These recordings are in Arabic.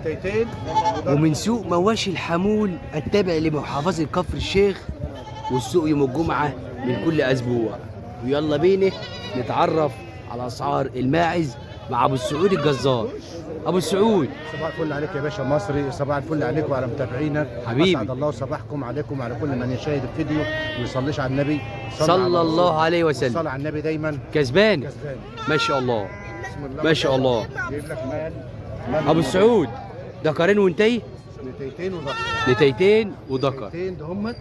200 ومن سوق مواشي الحمول التابع لمحافظة كفر الشيخ، والسوق يوم الجمعة من كل أسبوع. ويلا بينا نتعرف على أسعار الماعز مع أبو السعود الجزار. أبو السعود، صباح الفل عليك يا باشا مصري، صباح الفل عليك وعلى متابعينك حبيبي. اسعد الله صباحكم عليكم وعلى كل من يشاهد الفيديو ويصليش على النبي صلى الله عليه وسلم. الصلاة على النبي دايما كسبان كسبان. ما شاء الله. بسم الله ما شاء الله. جايب لك مال أبو السعود، دكرين وانتي 200 وذكر. نتيتين وذكر. 200 دهمت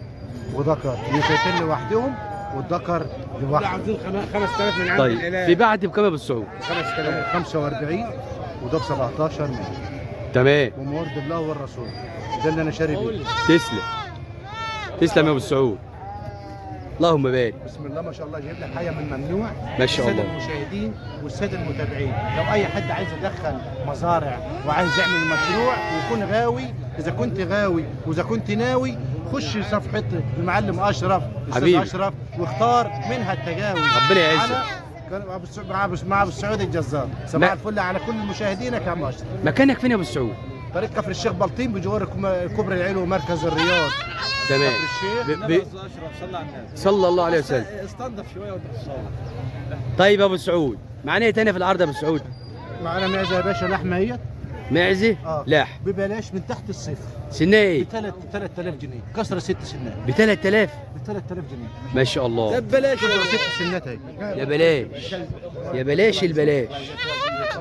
وذكر، 200 لوحدهم والذكر لوحده. عاوزين 5000 من عند طيب الإله. في بعد بكام يا أبو السعود؟ 5000 45 وده ب 17 مليون. تمام. ومورد الله والرسول ده اللي انا شاري بيه. تسلم تسلم يا أبو السعود، اللهم بارك. بسم الله ما شاء الله، جايب لك حاجه من ممنوع. ما شاء الله. الساده المشاهدين والساده المتابعين، لو اي حد عايز يدخل مزارع وعايز يعمل مشروع ويكون غاوي، اذا كنت غاوي واذا كنت ناوي، خش صفحه المعلم اشرف حبيبي. الاستاذ اشرف واختار منها التجاوي. ربنا يعزك. مع ابو السعود الجزار. صباح الفل على كل مشاهدينك يا عم اشرف. مكانك فين يا أبو السعود؟ طريق كفر الشيخ بلطيم بجوار كوبري العلو ومركز الرياض. تمام. كفر الشيخ. صلى الله عليه وسلم. استنضف شويه وانت بتصور. طيب يا ابو سعود، معانا ايه تاني في العرض يا ابو سعود؟ معانا معزه يا باشا لحمه اهي معزه لاح ببلاش من تحت الصفر سنها ايه؟ ب 3000 جنيه، كسره 6 سنات ب 3000. ب 3000 جنيه. ما شاء الله. ببلاش كسره 6 سنات اهي. يا بلاش يا بلاش البلاش.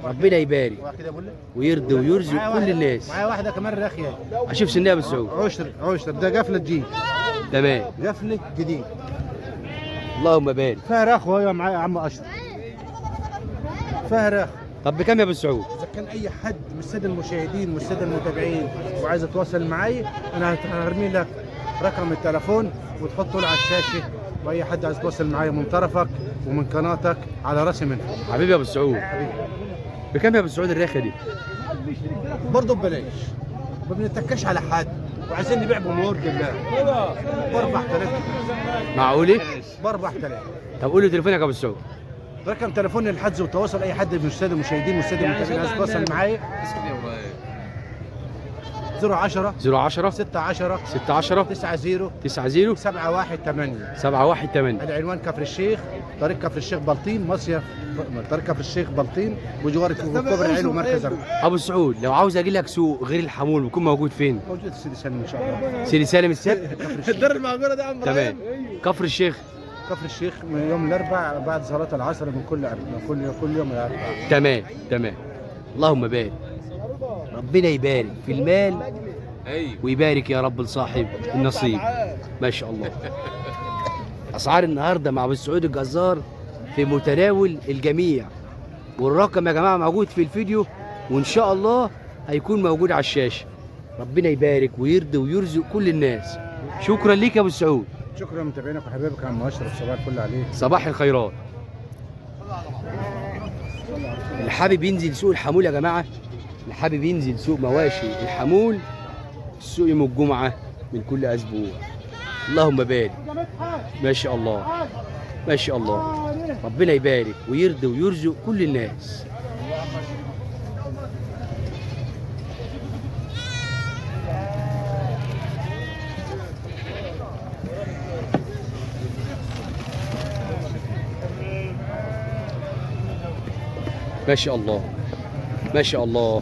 ربنا يبارك كده بقول لك ويرضي ويرزق كل الناس. معايا واحده كمان راخيه. اشوف سنها يا ابو سعود. عشر ده قفله جديد. تمام. قفله جديد اللهم بارك. فيها راخ وهي معايا يا عم اشرف. فيها راخ. طب بكام يا ابو سعود؟ اذا كان اي حد من الساده المشاهدين والساده المتابعين وعايز يتواصل معي، انا هرمي لك رقم التليفون وتحطه له على الشاشه، واي حد عايز يتواصل معي من طرفك ومن قناتك على راسي منه. حبيبي يا ابو سعود. بكام يا ابو سعود الريخه دي؟ برضه ببلاش، ما بنتكاش على حد، وعايزين نبيع بمورد الله ب 4000. معقوله؟ ب 4000. طب قول لي تليفونك يا ابو سعود. رقم تليفوني للحجز والتواصل، اي حد من الساده المشاهدين والساده المتابعين عايز يتواصل معايا 010 010 16 16 90 90 718. 718. العنوان كفر الشيخ، طريق كفر الشيخ بلطيم، مصيف طريق كفر الشيخ بلطيم وجوار كوبري العلو ومركز الرياض. ابو سعود، لو عاوز اجي لك سوق غير الحمول بيكون موجود فين؟ موجود في سيدي سالم ان شاء الله. سيدي سالم السبت. الدار المعقوله ده يا عم تمام. كفر الشيخ. كفر الشيخ من يوم الاربعاء بعد صلاه العصر من كل يوم الاربعاء. تمام تمام. اللهم بارك. ربنا يبارك في المال ويبارك يا رب لصاحب النصيب. ما شاء الله. اسعار النهارده مع ابو السعود الجزار في متناول الجميع، والرقم يا جماعه موجود في الفيديو، وان شاء الله هيكون موجود على الشاشه. ربنا يبارك ويرضي ويرزق كل الناس. شكرا ليك يا ابو السعود. شكرا لمتابعينك وحبايبك يا عم اشرف، صباح الفل عليك. صباح الخيرات. اللي حابب ينزل سوق الحمول يا جماعه، اللي حابب ينزل سوق مواشي الحمول، السوق يوم الجمعه من كل اسبوع. اللهم بارك. ما شاء الله ما شاء الله. ربنا يبارك ويرضي ويرزق كل الناس. ما شاء الله ما شاء الله.